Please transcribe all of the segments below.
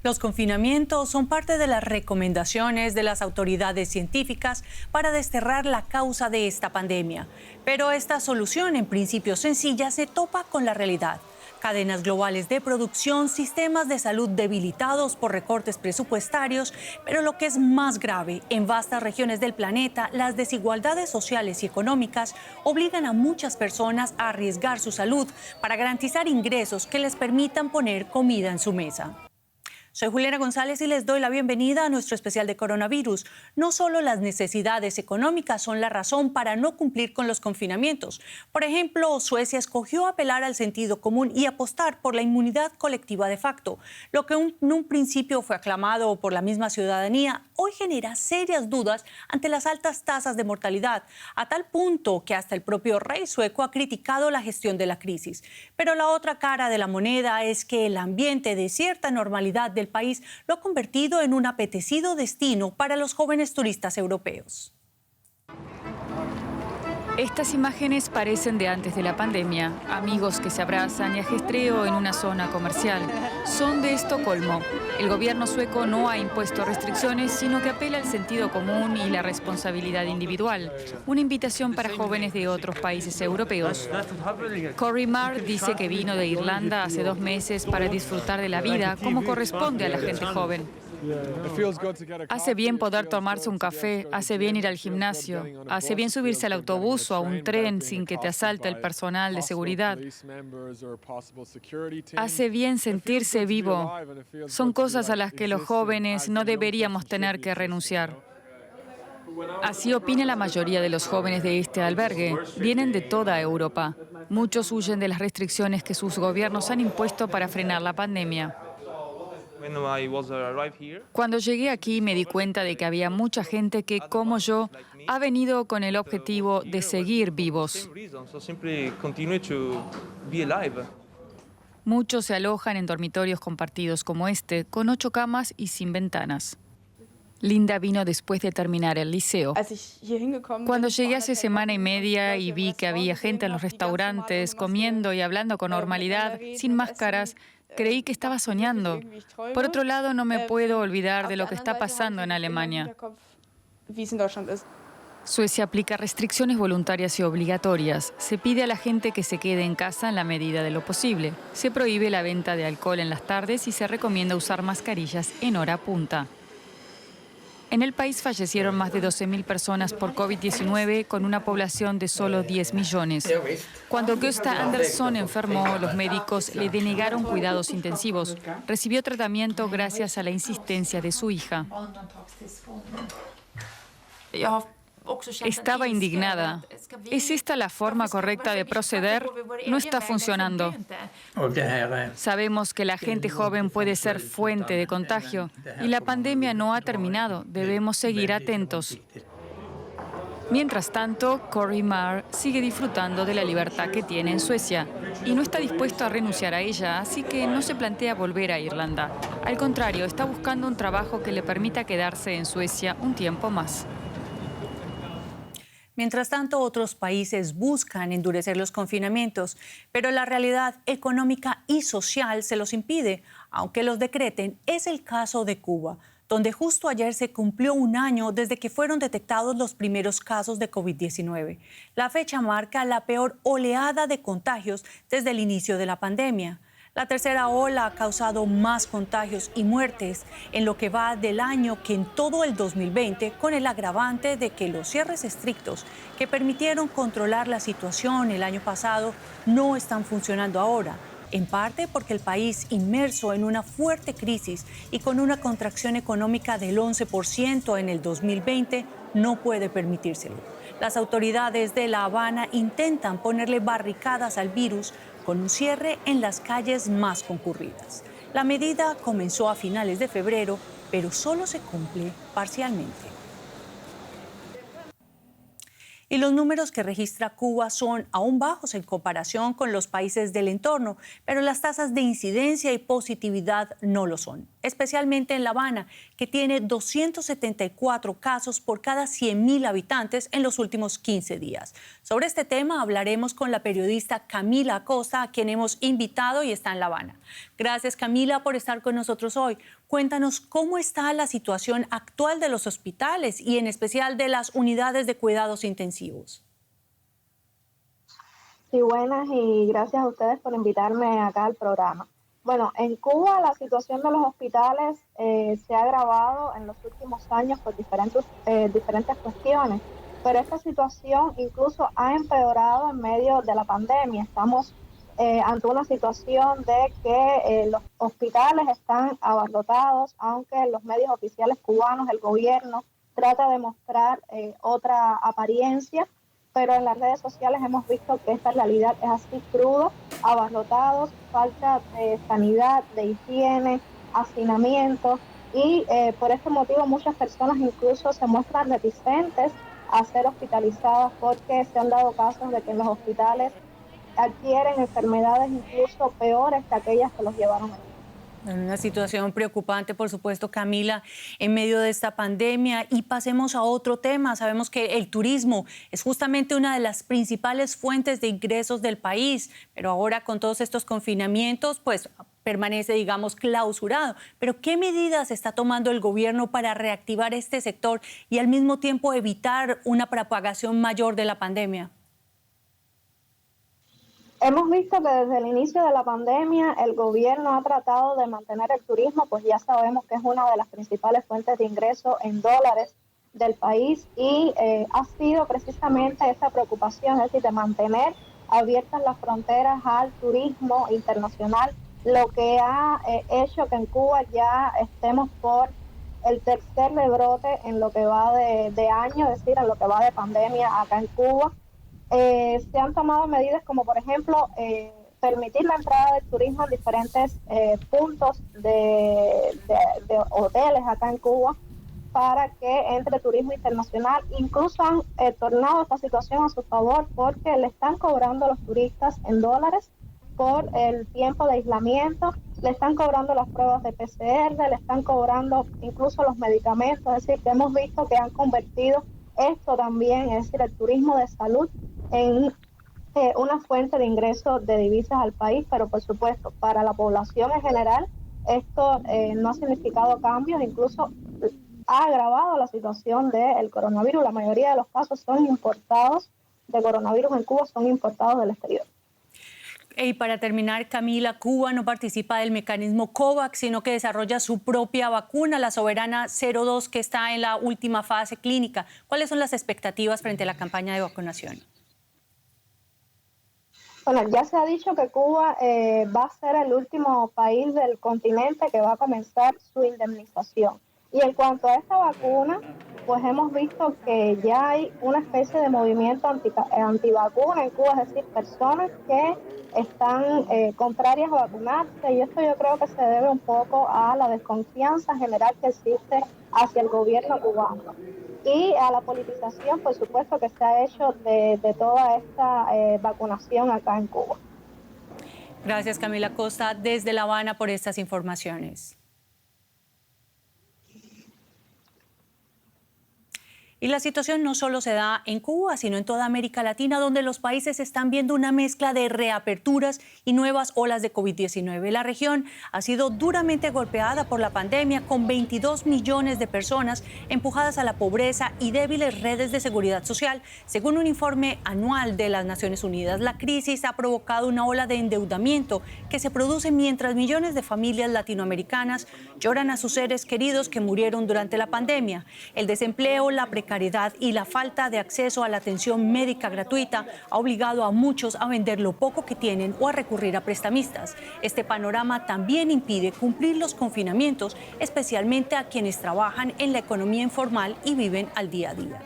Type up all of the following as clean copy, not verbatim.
Los confinamientos son parte de las recomendaciones de las autoridades científicas para desterrar la causa de esta pandemia. Pero esta solución, en principio sencilla, se topa con la realidad. Cadenas globales de producción, sistemas de salud debilitados por recortes presupuestarios, pero lo que es más grave, en vastas regiones del planeta, las desigualdades sociales y económicas obligan a muchas personas a arriesgar su salud para garantizar ingresos que les permitan poner comida en su mesa. Soy Juliana González y les doy la bienvenida a nuestro especial de coronavirus. No solo las necesidades económicas son la razón para no cumplir con los confinamientos. Por ejemplo, Suecia escogió apelar al sentido común y apostar por la inmunidad colectiva de facto. Lo que en un principio fue aclamado por la misma ciudadanía, hoy genera serias dudas ante las altas tasas de mortalidad, a tal punto que hasta el propio rey sueco ha criticado la gestión de la crisis. Pero la otra cara de la moneda es que el ambiente de cierta normalidad del país lo ha convertido en un apetecido destino para los jóvenes turistas europeos. Estas imágenes parecen de antes de la pandemia. Amigos que se abrazan y ajetreo en una zona comercial. Son de Estocolmo. El gobierno sueco no ha impuesto restricciones, sino que apela al sentido común y la responsabilidad individual. Una invitación para jóvenes de otros países europeos. Corey Marr dice que vino de Irlanda hace 2 meses para disfrutar de la vida como corresponde a la gente joven. Hace bien poder tomarse un café, hace bien ir al gimnasio, hace bien subirse al autobús o a un tren sin que te asalte el personal de seguridad. Hace bien sentirse vivo. Son cosas a las que los jóvenes no deberíamos tener que renunciar. Así opina la mayoría de los jóvenes de este albergue. Vienen de toda Europa. Muchos huyen de las restricciones que sus gobiernos han impuesto para frenar la pandemia. Cuando llegué aquí me di cuenta de que había mucha gente que, como yo, ha venido con el objetivo de seguir vivos. Muchos se alojan en dormitorios compartidos como este, con 8 camas y sin ventanas. Linda vino después de terminar el liceo. Cuando llegué hace semana y media y vi que había gente en los restaurantes comiendo y hablando con normalidad, sin máscaras, creí que estaba soñando. Por otro lado, no me puedo olvidar de lo que está pasando en Alemania. Suecia aplica restricciones voluntarias y obligatorias. Se pide a la gente que se quede en casa en la medida de lo posible. Se prohíbe la venta de alcohol en las tardes y se recomienda usar mascarillas en hora punta. En el país fallecieron más de 12.000 personas por COVID-19 con una población de solo 10 millones. Cuando Gösta Andersson enfermó, los médicos le denegaron cuidados intensivos. Recibió tratamiento gracias a la insistencia de su hija. Estaba indignada. ¿Es esta la forma correcta de proceder? No está funcionando. Sabemos que la gente joven puede ser fuente de contagio y la pandemia no ha terminado. Debemos seguir atentos. Mientras tanto, Corey Marr sigue disfrutando de la libertad que tiene en Suecia y no está dispuesto a renunciar a ella, así que no se plantea volver a Irlanda. Al contrario, está buscando un trabajo que le permita quedarse en Suecia un tiempo más. Mientras tanto, otros países buscan endurecer los confinamientos, pero la realidad económica y social se los impide, aunque los decreten. Es el caso de Cuba, donde justo ayer se cumplió 1 año desde que fueron detectados los primeros casos de COVID-19. La fecha marca la peor oleada de contagios desde el inicio de la pandemia. La tercera ola ha causado más contagios y muertes en lo que va del año que en todo el 2020, con el agravante de que los cierres estrictos que permitieron controlar la situación el año pasado no están funcionando ahora, en parte porque el país, inmerso en una fuerte crisis y con una contracción económica del 11% en el 2020, no puede permitírselo. Las autoridades de La Habana intentan ponerle barricadas al virus con un cierre en las calles más concurridas. La medida comenzó a finales de febrero, pero solo se cumple parcialmente. Y los números que registra Cuba son aún bajos en comparación con los países del entorno, pero las tasas de incidencia y positividad no lo son. especialmente en La Habana, que tiene 274 casos por cada 100.000 habitantes en los últimos 15 días. Sobre este tema hablaremos con la periodista Camila Acosta, a quien hemos invitado y está en La Habana. Gracias, Camila, por estar con nosotros hoy. Cuéntanos cómo está la situación actual de los hospitales y en especial de las unidades de cuidados intensivos. Sí, buenas y gracias a ustedes por invitarme acá al programa. Bueno, en Cuba la situación de los hospitales se ha agravado en los últimos años por diferentes cuestiones, pero esta situación incluso ha empeorado en medio de la pandemia. Estamos ante una situación de que los hospitales están abarrotados, aunque los medios oficiales cubanos, el gobierno, trata de mostrar otra apariencia, pero en las redes sociales hemos visto que esta realidad es así cruda, abarrotados, falta de sanidad, de higiene, hacinamiento, y por este motivo muchas personas incluso se muestran reticentes a ser hospitalizadas porque se han dado casos de que en los hospitales adquieren enfermedades incluso peores que aquellas que los llevaron allí. Una situación preocupante, por supuesto, Camila, en medio de esta pandemia. Y pasemos a otro tema. Sabemos que el turismo es justamente una de las principales fuentes de ingresos del país, pero ahora con todos estos confinamientos, pues permanece, digamos, clausurado. Pero ¿qué medidas está tomando el gobierno para reactivar este sector y al mismo tiempo evitar una propagación mayor de la pandemia? Hemos visto que desde el inicio de la pandemia el gobierno ha tratado de mantener el turismo, pues ya sabemos que es una de las principales fuentes de ingreso en dólares del país, y ha sido precisamente esa preocupación, es decir, de mantener abiertas las fronteras al turismo internacional, lo que ha hecho que en Cuba ya estemos por el tercer rebrote en lo que va de año, es decir, en lo que va de pandemia acá en Cuba. Se han tomado medidas como, por ejemplo, permitir la entrada del turismo en diferentes puntos de hoteles acá en Cuba para que entre turismo internacional. Incluso han tornado esta situación a su favor porque le están cobrando a los turistas en dólares por el tiempo de aislamiento, le están cobrando las pruebas de PCR, le están cobrando incluso los medicamentos. Es decir, que hemos visto que han convertido esto también, es decir, el turismo de salud, en una fuente de ingresos de divisas al país, pero por supuesto para la población en general esto no ha significado cambios, incluso ha agravado la situación del coronavirus. La mayoría de los casos son importados de coronavirus en Cuba, son importados del exterior. Y para terminar, Camila, Cuba no participa del mecanismo COVAX, sino que desarrolla su propia vacuna, la Soberana 02, que está en la última fase clínica. ¿Cuáles son las expectativas frente a la campaña de vacunación? Bueno, ya se ha dicho que Cuba va a ser el último país del continente que va a comenzar su indemnización. Y en cuanto a esta vacuna, pues hemos visto que ya hay una especie de movimiento antivacuna en Cuba, es decir, personas que están contrarias a vacunarse, y esto yo creo que se debe un poco a la desconfianza general que existe hacia el gobierno cubano y a la politización, por supuesto, que se ha hecho de toda esta vacunación acá en Cuba. Gracias, Camila Acosta, desde La Habana, por estas informaciones. Y la situación no solo se da en Cuba, sino en toda América Latina, donde los países están viendo una mezcla de reaperturas y nuevas olas de COVID-19. La región ha sido duramente golpeada por la pandemia, con 22 millones de personas empujadas a la pobreza y débiles redes de seguridad social. Según un informe anual de las Naciones Unidas, la crisis ha provocado una ola de endeudamiento que se produce mientras millones de familias latinoamericanas lloran a sus seres queridos que murieron durante la pandemia. El desempleo, la precariedad y la falta de acceso a la atención médica gratuita ha obligado a muchos a vender lo poco que tienen o a recurrir a prestamistas. Este panorama también impide cumplir los confinamientos, especialmente a quienes trabajan en la economía informal y viven al día a día.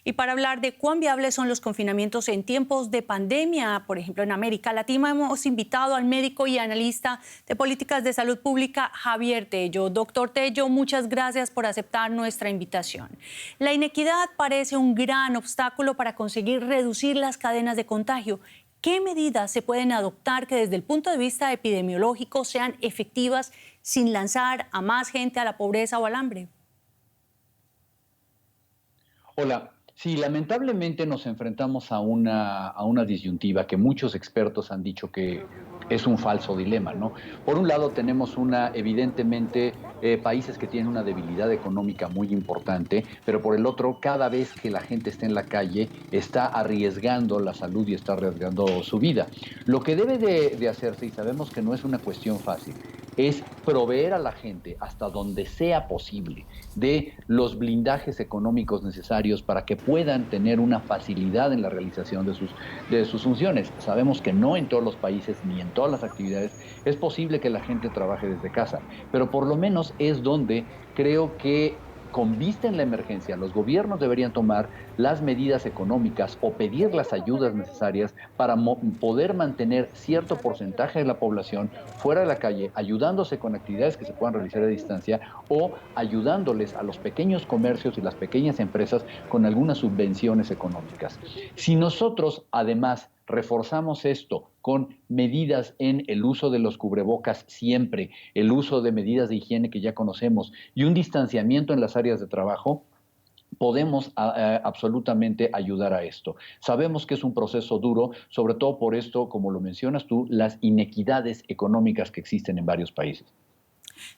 Y para hablar de cuán viables son los confinamientos en tiempos de pandemia, por ejemplo en América Latina, hemos invitado al médico y analista de políticas de salud pública, Javier Tello. Doctor Tello, muchas gracias por aceptar nuestra invitación. La inequidad parece un gran obstáculo para conseguir reducir las cadenas de contagio. ¿Qué medidas se pueden adoptar que desde el punto de vista epidemiológico sean efectivas sin lanzar a más gente a la pobreza o al hambre? Hola, sí, lamentablemente nos enfrentamos a una disyuntiva que muchos expertos han dicho que es un falso dilema, ¿no? Por un lado tenemos evidentemente, países que tienen una debilidad económica muy importante, pero por el otro, cada vez que la gente está en la calle, está arriesgando la salud y está arriesgando su vida. Lo que debe de hacerse, y sabemos que no es una cuestión fácil, es proveer a la gente hasta donde sea posible de los blindajes económicos necesarios para que puedan tener una facilidad en la realización de sus funciones. Sabemos que no en todos los países ni en todas las actividades es posible que la gente trabaje desde casa, pero por lo menos es donde creo que con vista en la emergencia, los gobiernos deberían tomar las medidas económicas o pedir las ayudas necesarias para poder mantener cierto porcentaje de la población fuera de la calle, ayudándose con actividades que se puedan realizar a distancia o ayudándoles a los pequeños comercios y las pequeñas empresas con algunas subvenciones económicas. Si nosotros, además, reforzamos esto con medidas en el uso de los cubrebocas siempre, el uso de medidas de higiene que ya conocemos y un distanciamiento en las áreas de trabajo, podemos absolutamente ayudar a esto. Sabemos que es un proceso duro, sobre todo por esto, como lo mencionas tú, las inequidades económicas que existen en varios países.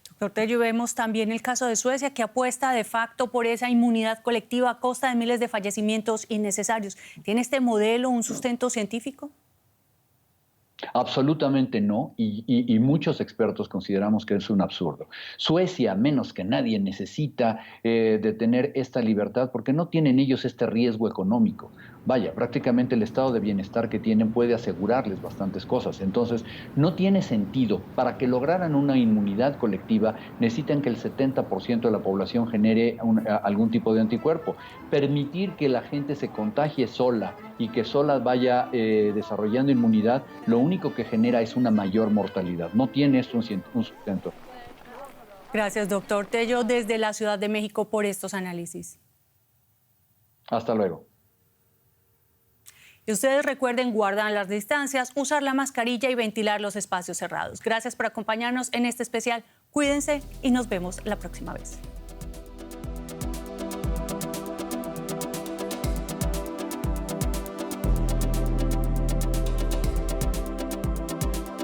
Doctor Tello, vemos también el caso de Suecia, que apuesta de facto por esa inmunidad colectiva a costa de miles de fallecimientos innecesarios. ¿Tiene este modelo un sustento científico? Absolutamente no, y muchos expertos consideramos que es un absurdo. Suecia, menos que nadie, necesita de tener esta libertad porque no tienen ellos este riesgo económico. Vaya, prácticamente el estado de bienestar que tienen puede asegurarles bastantes cosas. Entonces, no tiene sentido. Para que lograran una inmunidad colectiva, necesitan que el 70% de la población genere algún tipo de anticuerpo. Permitir que la gente se contagie sola y que sola vaya desarrollando inmunidad, lo único que genera es una mayor mortalidad. No tiene esto un sustento. Gracias, doctor Tello, desde la Ciudad de México por estos análisis. Hasta luego. Y ustedes recuerden guardar las distancias, usar la mascarilla y ventilar los espacios cerrados. Gracias por acompañarnos en este especial. Cuídense y nos vemos la próxima vez.